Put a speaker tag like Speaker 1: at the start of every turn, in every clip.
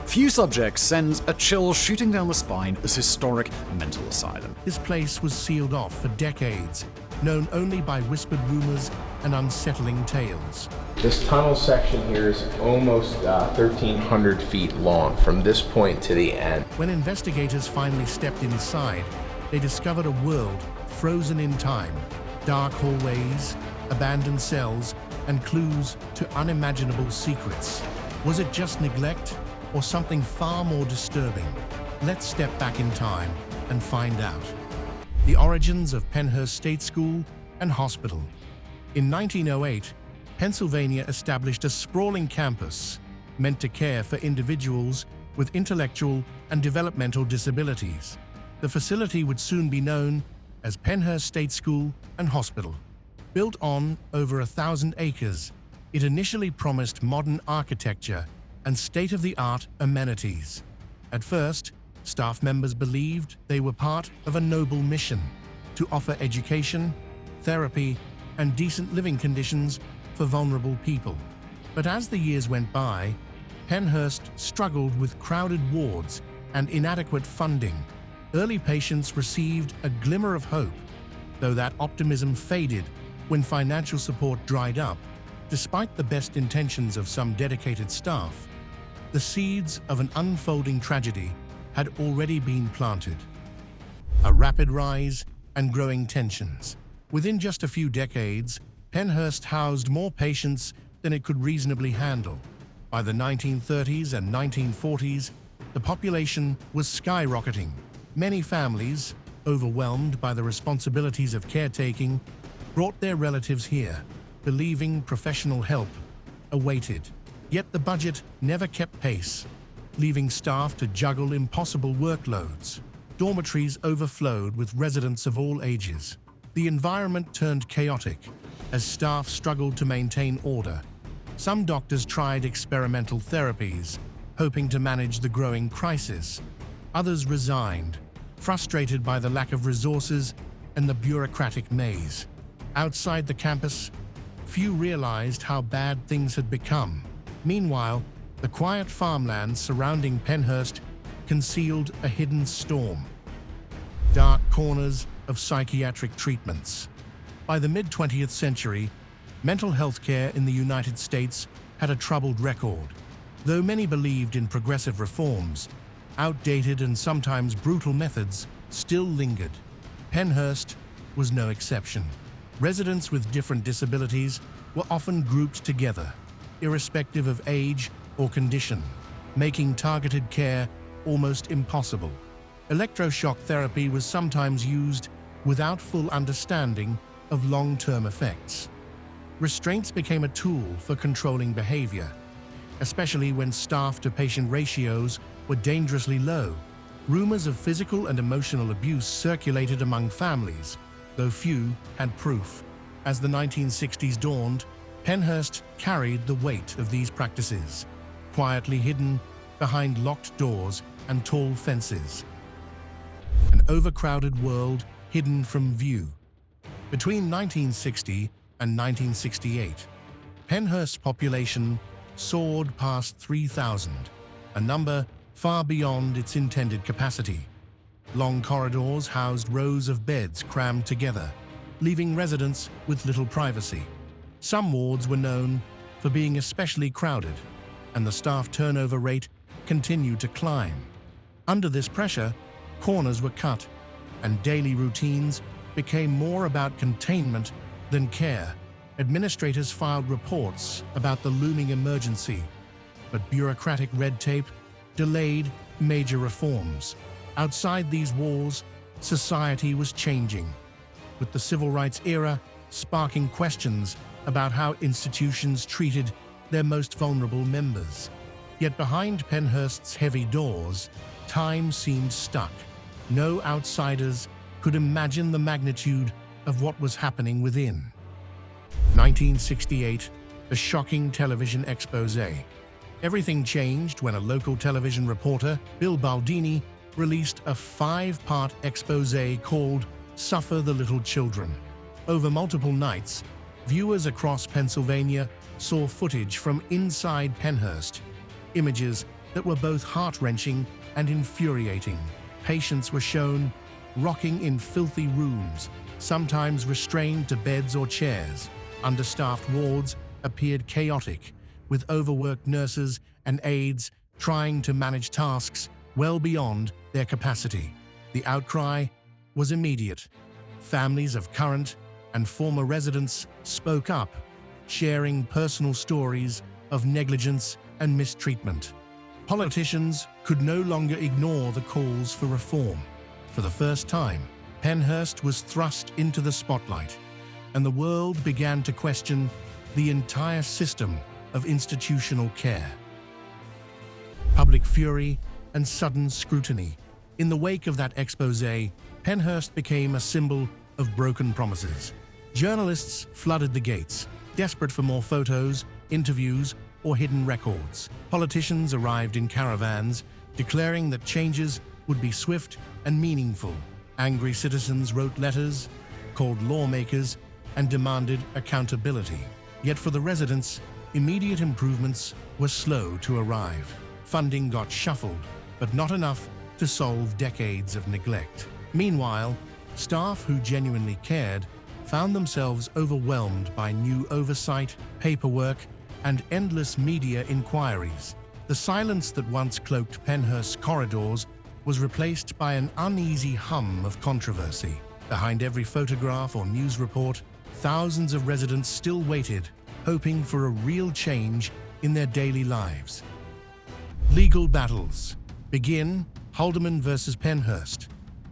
Speaker 1: Few subjects send a chill shooting down the spine as historic mental asylum.
Speaker 2: This place was sealed off for decades, known only by whispered rumors and unsettling tales.
Speaker 3: This tunnel section here is almost 1,300 feet long from this point to the end.
Speaker 2: When investigators finally stepped inside, they discovered a world frozen in time, dark hallways, abandoned cells, and clues to unimaginable secrets. Was it just neglect or something far more disturbing? Let's step back in time and find out. The origins of Pennhurst State School and Hospital. In 1908, Pennsylvania established a sprawling campus meant to care for individuals with intellectual and developmental disabilities. The facility would soon be known as Pennhurst State School and Hospital. Built on over 1,000 acres, it initially promised modern architecture and state-of-the-art amenities. At first, staff members believed they were part of a noble mission to offer education, therapy, and decent living conditions for vulnerable people. But as the years went by, Pennhurst struggled with crowded wards and inadequate funding. Early patients received a glimmer of hope, though that optimism faded when financial support dried up. Despite the best intentions of some dedicated staff, the seeds of an unfolding tragedy had already been planted. A rapid rise and growing tensions. Within just a few decades, Pennhurst housed more patients than it could reasonably handle. By the 1930s and 1940s, the population was skyrocketing. Many families, overwhelmed by the responsibilities of caretaking, brought their relatives here, believing professional help awaited. Yet the budget never kept pace, leaving staff to juggle impossible workloads. Dormitories overflowed with residents of all ages. The environment turned chaotic as staff struggled to maintain order. Some doctors tried experimental therapies, hoping to manage the growing crisis. Others resigned, frustrated by the lack of resources and the bureaucratic maze. Outside the campus, few realized how bad things had become. Meanwhile, the quiet farmlands surrounding Pennhurst concealed a hidden storm. Dark corners of psychiatric treatments. By the mid-20th century, mental health care in the United States had a troubled record. Though many believed in progressive reforms, outdated and sometimes brutal methods still lingered. Pennhurst was no exception. Residents with different disabilities were often grouped together, irrespective of age or condition, making targeted care almost impossible. Electroshock therapy was sometimes used without full understanding of long-term effects. Restraints became a tool for controlling behavior, especially when staff-to-patient ratios were dangerously low. Rumors of physical and emotional abuse circulated among families, though few had proof. As the 1960s dawned, Pennhurst carried the weight of these practices, quietly hidden behind locked doors and tall fences. An overcrowded world hidden from view. Between 1960 and 1968, Pennhurst's population soared past 3,000, a number far beyond its intended capacity. Long corridors housed rows of beds crammed together, leaving residents with little privacy. Some wards were known for being especially crowded, and the staff turnover rate continued to climb. Under this pressure, corners were cut, and daily routines became more about containment than care. Administrators filed reports about the looming emergency, but bureaucratic red tape delayed major reforms. Outside these walls, society was changing, with the civil rights era sparking questions about how institutions treated their most vulnerable members. Yet behind Pennhurst's heavy doors, time seemed stuck. No outsiders could imagine the magnitude of what was happening within. 1968, a shocking television expose. Everything changed when a local television reporter, Bill Baldini, released a 5-part expose called "Suffer the Little Children." Over multiple nights, viewers across Pennsylvania saw footage from inside Pennhurst, images that were both heart-wrenching and infuriating. Patients were shown rocking in filthy rooms, sometimes restrained to beds or chairs. Understaffed wards appeared chaotic, with overworked nurses and aides trying to manage tasks well beyond their capacity. The outcry was immediate. Families of current and former residents spoke up, sharing personal stories of negligence and mistreatment. Politicians could no longer ignore the calls for reform. For the first time, Penhurst was thrust into the spotlight, and the world began to question the entire system of institutional care. Public fury and sudden scrutiny. In the wake of that exposé, Penhurst became a symbol of broken promises. Journalists flooded the gates, desperate for more photos, interviews, or hidden records. Politicians arrived in caravans, declaring that changes would be swift and meaningful. Angry citizens wrote letters, called lawmakers, and demanded accountability. Yet for the residents, immediate improvements were slow to arrive. Funding got shuffled, but not enough to solve decades of neglect. Meanwhile, staff who genuinely cared found themselves overwhelmed by new oversight, paperwork, and endless media inquiries. The silence that once cloaked Penhurst's corridors was replaced by an uneasy hum of controversy. Behind every photograph or news report, thousands of residents still waited, hoping for a real change in their daily lives. Legal battles begin. Haldeman versus Penhurst.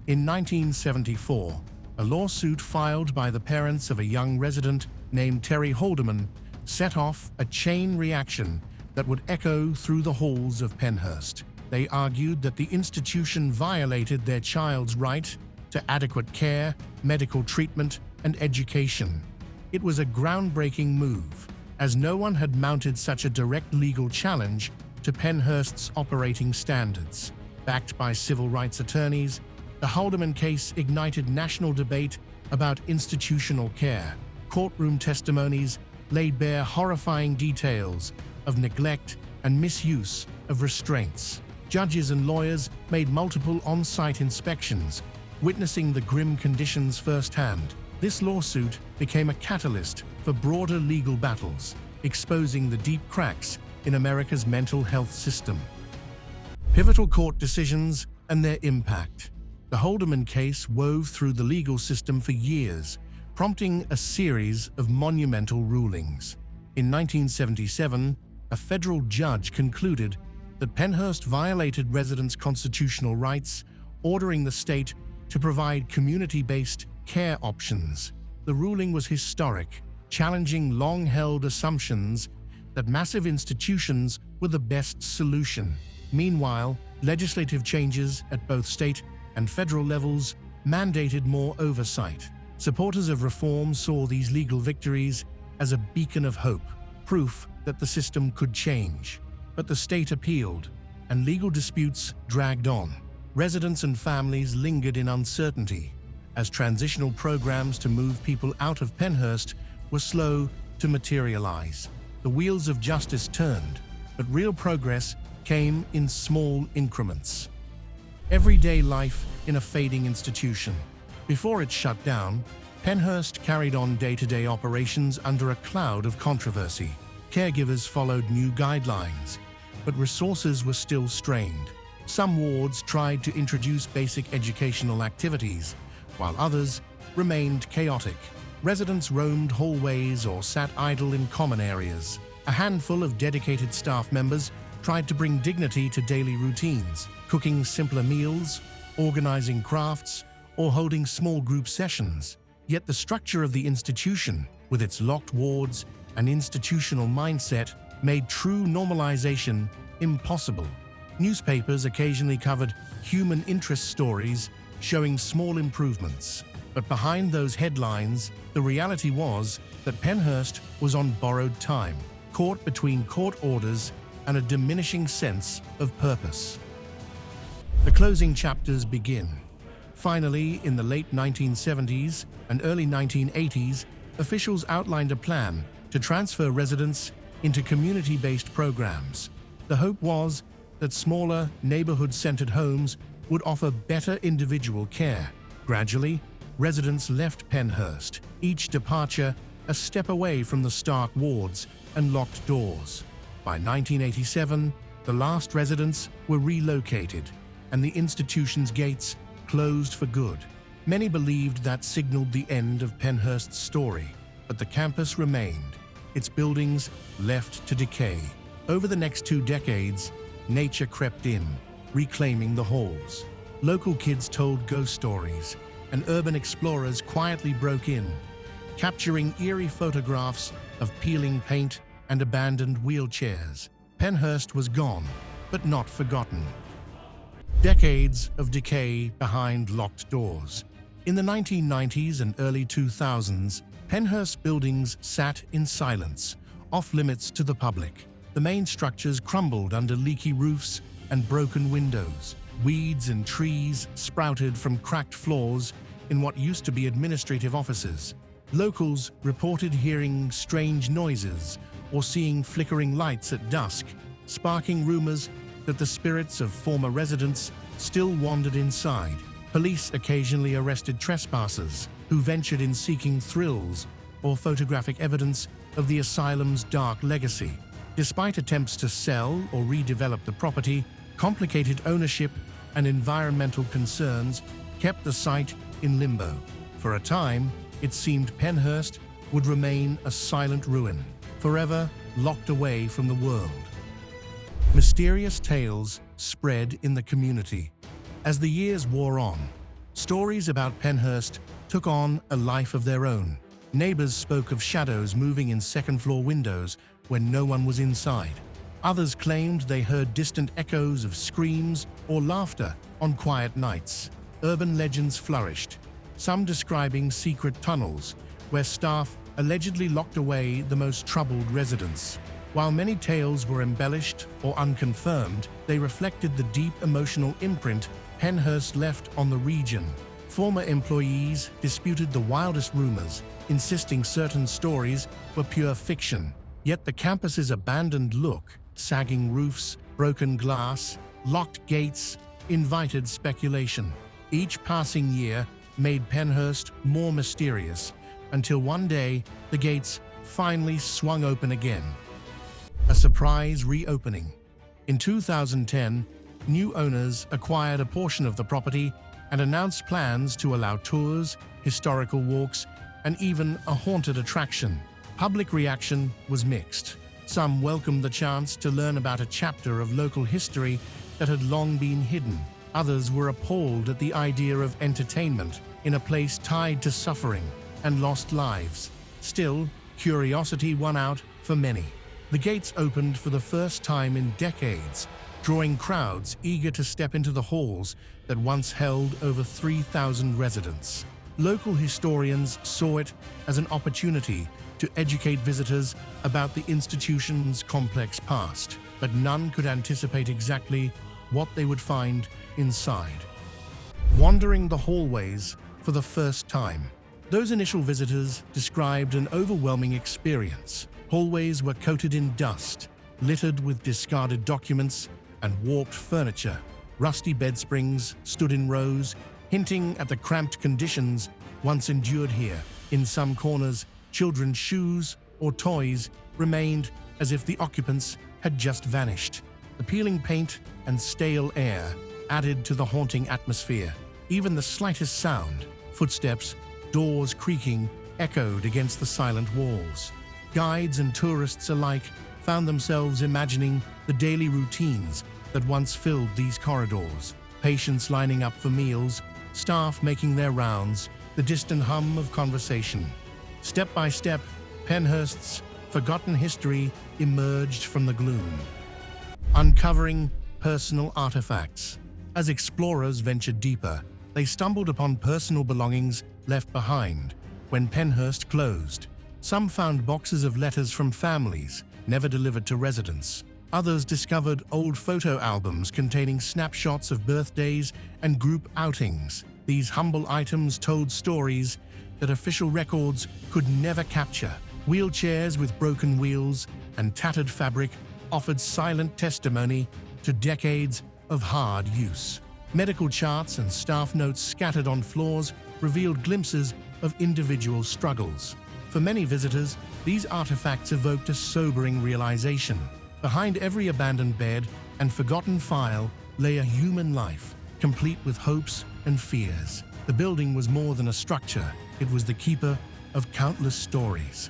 Speaker 2: In 1974, a lawsuit filed by the parents of a young resident named Terry Haldeman set off a chain reaction that would echo through the halls of Penhurst. They argued that the institution violated their child's right to adequate care, medical treatment, and education. It was a groundbreaking move, as no one had mounted such a direct legal challenge to Penhurst's operating standards. Backed by civil rights attorneys, the Haldeman case ignited national debate about institutional care. Courtroom testimonies laid bare horrifying details of neglect and misuse of restraints. Judges and lawyers made multiple on-site inspections, witnessing the grim conditions firsthand. This lawsuit became a catalyst for broader legal battles, exposing the deep cracks in America's mental health system. Pivotal court decisions and their impact. The Haldeman case wove through the legal system for years, prompting a series of monumental rulings. In 1977, a federal judge concluded that Penhurst violated residents' constitutional rights, ordering the state to provide community-based care options. The ruling was historic, challenging long-held assumptions that massive institutions were the best solution. Meanwhile, legislative changes at both state and federal levels mandated more oversight. Supporters of reform saw these legal victories as a beacon of hope, proof that the system could change. But the state appealed, and legal disputes dragged on. Residents and families lingered in uncertainty, as transitional programs to move people out of Penhurst were slow to materialize. The wheels of justice turned, but real progress came in small increments. Everyday life in a fading institution. Before it shut down, Penhurst carried on day-to-day operations under a cloud of controversy. Caregivers followed new guidelines, but resources were still strained. Some wards tried to introduce basic educational activities, while others remained chaotic. Residents roamed hallways or sat idle in common areas. A handful of dedicated staff members tried to bring dignity to daily routines, cooking simpler meals, organizing crafts, or holding small group sessions. Yet the structure of the institution, with its locked wards and institutional mindset, made true normalization impossible. Newspapers occasionally covered human interest stories showing small improvements. But behind those headlines, the reality was that Penhurst was on borrowed time, caught between court orders and a diminishing sense of purpose. The closing chapters begin. Finally, in the late 1970s and early 1980s, officials outlined a plan to transfer residents into community-based programs. The hope was that smaller, neighborhood-centered homes would offer better individual care. Gradually, residents left Pennhurst, each departure a step away from the stark wards and locked doors. By 1987, the last residents were relocated, and the institution's gates closed for good. Many believed that signaled the end of Pennhurst's story, but the campus remained, its buildings left to decay. Over the next 2 decades, nature crept in, reclaiming the halls. Local kids told ghost stories, and urban explorers quietly broke in, capturing eerie photographs of peeling paint and abandoned wheelchairs. Pennhurst was gone, but not forgotten. Decades of decay behind locked doors. In the 1990s and early 2000s, Pennhurst buildings sat in silence, off-limits to the public. The main structures crumbled under leaky roofs and broken windows. Weeds and trees sprouted from cracked floors in what used to be administrative offices. Locals reported hearing strange noises or seeing flickering lights at dusk, sparking rumors that the spirits of former residents still wandered inside. Police occasionally arrested trespassers who ventured in seeking thrills or photographic evidence of the asylum's dark legacy. Despite attempts to sell or redevelop the property, complicated ownership and environmental concerns kept the site in limbo. For a time, it seemed Pennhurst would remain a silent ruin, forever locked away from the world. Mysterious tales spread in the community. As the years wore on, stories about Pennhurst took on a life of their own. Neighbors spoke of shadows moving in second-floor windows when no one was inside. Others claimed they heard distant echoes of screams or laughter on quiet nights. Urban legends flourished, some describing secret tunnels where staff allegedly locked away the most troubled residents. While many tales were embellished or unconfirmed, they reflected the deep emotional imprint Pennhurst left on the region. Former employees disputed the wildest rumors, insisting certain stories were pure fiction. Yet the campus's abandoned look, sagging roofs, broken glass, locked gates, invited speculation. Each passing year made Pennhurst more mysterious, until one day the gates finally swung open again. A surprise reopening. In 2010, new owners acquired a portion of the property and announced plans to allow tours, historical walks, and even a haunted attraction. Public reaction was mixed. Some welcomed the chance to learn about a chapter of local history that had long been hidden. Others were appalled at the idea of entertainment in a place tied to suffering and lost lives. Still, curiosity won out for many. The gates opened for the first time in decades, drawing crowds eager to step into the halls that once held over 3,000 residents. Local historians saw it as an opportunity to educate visitors about the institution's complex past, but none could anticipate exactly what they would find inside. Wandering the hallways for the first time, those initial visitors described an overwhelming experience. Hallways were coated in dust, littered with discarded documents and warped furniture. Rusty bed springs stood in rows, hinting at the cramped conditions once endured here. In some corners, children's shoes or toys remained as if the occupants had just vanished. The peeling paint and stale air added to the haunting atmosphere. Even the slightest sound, footsteps, doors creaking, echoed against the silent walls. Guides and tourists alike found themselves imagining the daily routines that once filled these corridors. Patients lining up for meals, staff making their rounds, the distant hum of conversation. Step by step, Pennhurst's forgotten history emerged from the gloom, uncovering personal artifacts. As explorers ventured deeper, they stumbled upon personal belongings left behind when Pennhurst closed. Some found boxes of letters from families, never delivered to residents. Others discovered old photo albums containing snapshots of birthdays and group outings. These humble items told stories that official records could never capture. Wheelchairs with broken wheels and tattered fabric offered silent testimony to decades of hard use. Medical charts and staff notes scattered on floors revealed glimpses of individual struggles. For many visitors, these artifacts evoked a sobering realization. Behind every abandoned bed and forgotten file lay a human life, complete with hopes and fears. The building was more than a structure, it was the keeper of countless stories.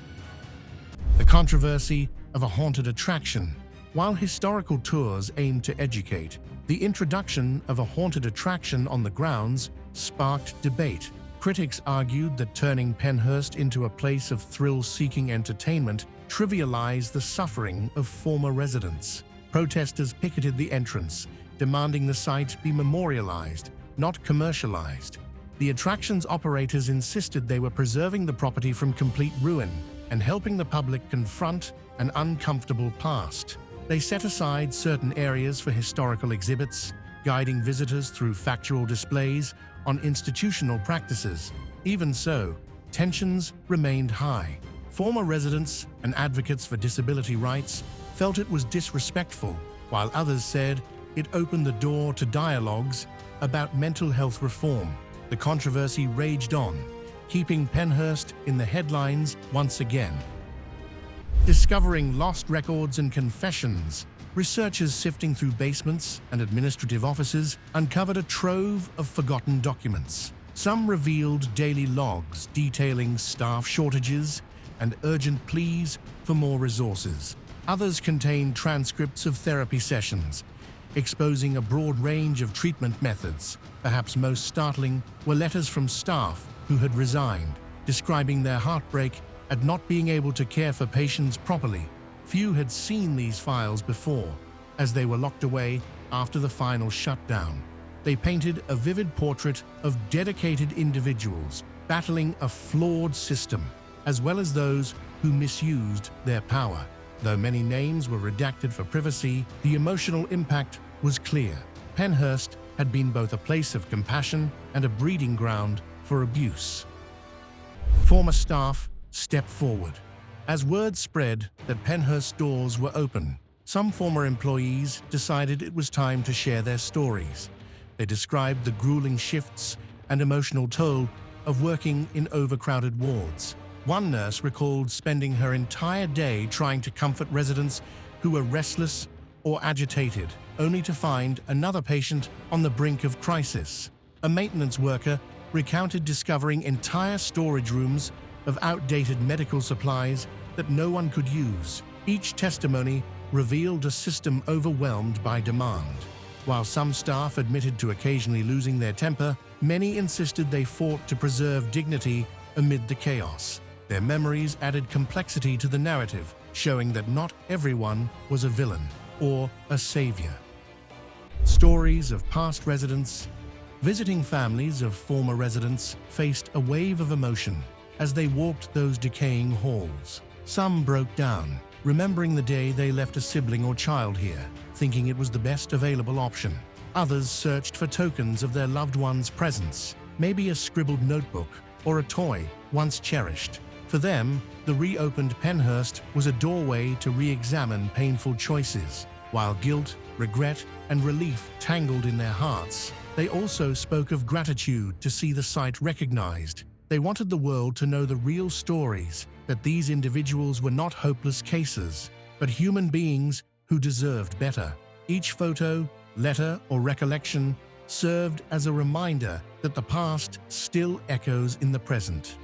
Speaker 2: The controversy of a haunted attraction. While historical tours aim to educate, the introduction of a haunted attraction on the grounds sparked debate. Critics argued that turning Penhurst into a place of thrill-seeking entertainment trivialized the suffering of former residents. Protesters picketed the entrance, demanding the site be memorialized, not commercialized. The attraction's operators insisted they were preserving the property from complete ruin and helping the public confront an uncomfortable past. They set aside certain areas for historical exhibits, guiding visitors through factual displays on institutional practices. Even so, tensions remained high. Former residents and advocates for disability rights felt it was disrespectful, while others said it opened the door to dialogues about mental health reform. The controversy raged on, keeping Penhurst in the headlines once again. Discovering lost records and confessions. Researchers sifting through basements and administrative offices uncovered a trove of forgotten documents. Some revealed daily logs detailing staff shortages and urgent pleas for more resources. Others contained transcripts of therapy sessions, exposing a broad range of treatment methods. Perhaps most startling were letters from staff who had resigned, describing their heartbreak at not being able to care for patients properly. Few had seen these files before, as they were locked away after the final shutdown. They painted a vivid portrait of dedicated individuals battling a flawed system, as well as those who misused their power. Though many names were redacted for privacy, the emotional impact was clear. Penhurst had been both a place of compassion and a breeding ground for abuse. Former staff stepped forward. As word spread that Penhurst doors were open, some former employees decided it was time to share their stories. They described the grueling shifts and emotional toll of working in overcrowded wards. One nurse recalled spending her entire day trying to comfort residents who were restless or agitated, only to find another patient on the brink of crisis. A maintenance worker recounted discovering entire storage rooms of outdated medical supplies that no one could use. Each testimony revealed a system overwhelmed by demand. While some staff admitted to occasionally losing their temper, many insisted they fought to preserve dignity amid the chaos. Their memories added complexity to the narrative, showing that not everyone was a villain or a savior. Stories of past residents. Visiting families of former residents faced a wave of emotion as they walked those decaying halls. Some broke down, remembering the day they left a sibling or child here, thinking it was the best available option. Others searched for tokens of their loved one's presence, maybe a scribbled notebook or a toy once cherished. For them, the reopened Penhurst was a doorway to re-examine painful choices. While guilt, regret, and relief tangled in their hearts, they also spoke of gratitude to see the site recognized. They wanted the world to know the real stories, that these individuals were not hopeless cases, but human beings who deserved better. Each photo, letter, or recollection served as a reminder that the past still echoes in the present.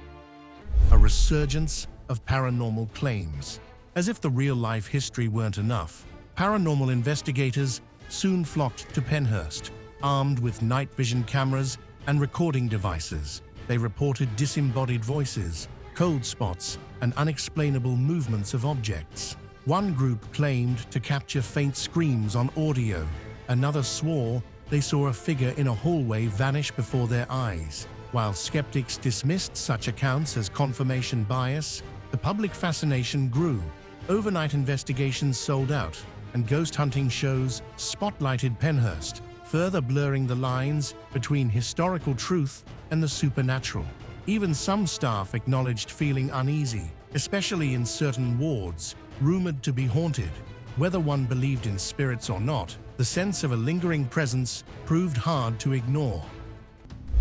Speaker 2: A resurgence of paranormal claims. As if the real-life history weren't enough, paranormal investigators soon flocked to Penhurst, armed with night vision cameras and recording devices. They reported disembodied voices, cold spots, and unexplainable movements of objects. One group claimed to capture faint screams on audio. Another swore they saw a figure in a hallway vanish before their eyes. While skeptics dismissed such accounts as confirmation bias, the public fascination grew. Overnight investigations sold out, and ghost hunting shows spotlighted Penhurst, further blurring the lines between historical truth and the supernatural. Even some staff acknowledged feeling uneasy, especially in certain wards rumored to be haunted. Whether one believed in spirits or not, the sense of a lingering presence proved hard to ignore.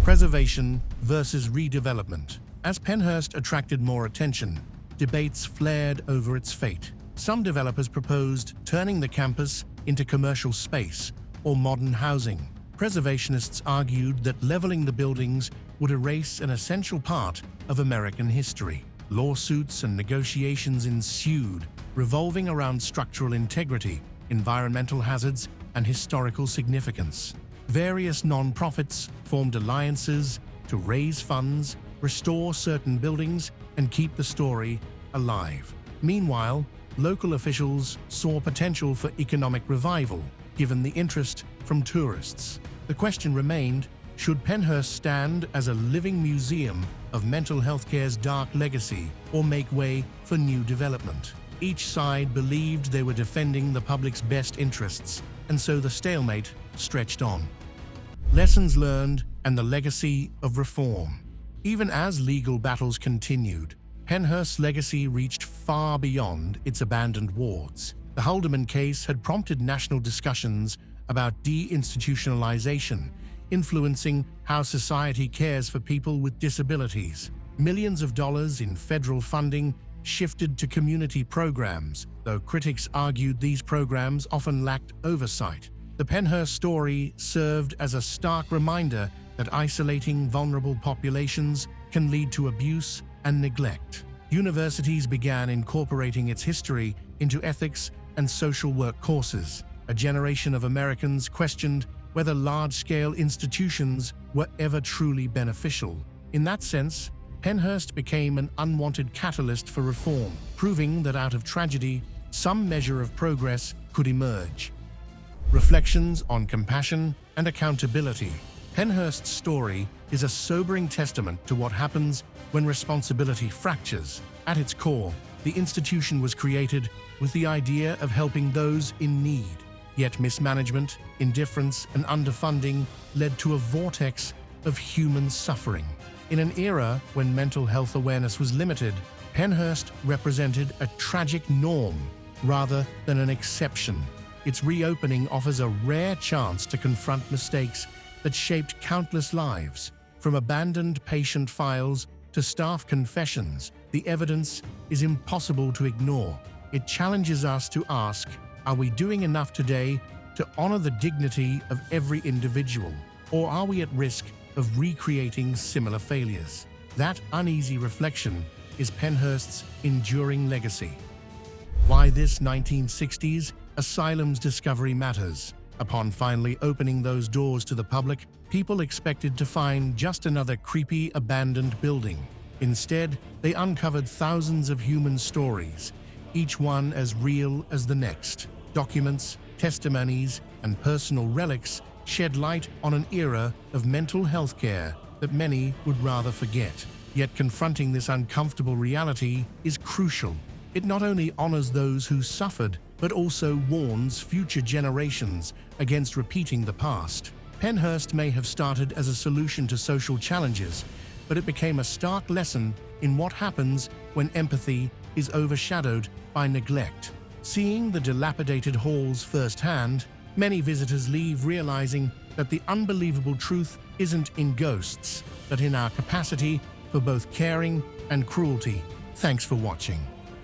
Speaker 2: Preservation versus redevelopment. As Penhurst attracted more attention, debates flared over its fate. Some developers proposed turning the campus into commercial space or modern housing. Preservationists argued that leveling the buildings would erase an essential part of American history. Lawsuits and negotiations ensued, revolving around structural integrity, environmental hazards, and historical significance. Various non-profits formed alliances to raise funds, restore certain buildings, and keep the story alive. Meanwhile, local officials saw potential for economic revival, given the interest from tourists. The question remained, should Penhurst stand as a living museum of mental health care's dark legacy or make way for new development? Each side believed they were defending the public's best interests, and so the stalemate stretched on. Lessons learned and the legacy of reform. Even as legal battles continued, Penhurst's legacy reached far beyond its abandoned wards. The Haldeman case had prompted national discussions about deinstitutionalization, influencing how society cares for people with disabilities. Millions of dollars in federal funding shifted to community programs, though critics argued these programs often lacked oversight. The Penhurst story served as a stark reminder that isolating vulnerable populations can lead to abuse and neglect. Universities began incorporating its history into ethics and social work courses. A generation of Americans questioned whether large-scale institutions were ever truly beneficial. In that sense, Penhurst became an unwanted catalyst for reform, proving that out of tragedy, some measure of progress could emerge. Reflections on compassion and accountability. Penhurst's story is a sobering testament to what happens when responsibility fractures. At its core, the institution was created with the idea of helping those in need. Yet mismanagement, indifference, and underfunding led to a vortex of human suffering. In an era when mental health awareness was limited, Penhurst represented a tragic norm rather than an exception. Its reopening offers a rare chance to confront mistakes that shaped countless lives. From abandoned patient files to staff confessions, the evidence is impossible to ignore. It challenges us to ask, are we doing enough today to honor the dignity of every individual, or are we at risk of recreating similar failures? That uneasy reflection is Penhurst's enduring legacy. Why this 1960s Asylum's discovery matters. Upon finally opening those doors to the public, people expected to find just another creepy, abandoned building. Instead, they uncovered thousands of human stories, each one as real as the next. Documents, testimonies, and personal relics shed light on an era of mental health care that many would rather forget. Yet confronting this uncomfortable reality is crucial. It not only honors those who suffered, but also warns future generations against repeating the past. Penhurst may have started as a solution to social challenges, but it became a stark lesson in what happens when empathy is overshadowed by neglect. Seeing the dilapidated halls firsthand, many visitors leave realizing that the unbelievable truth isn't in ghosts, but in our capacity for both caring and cruelty. Thanks for watching.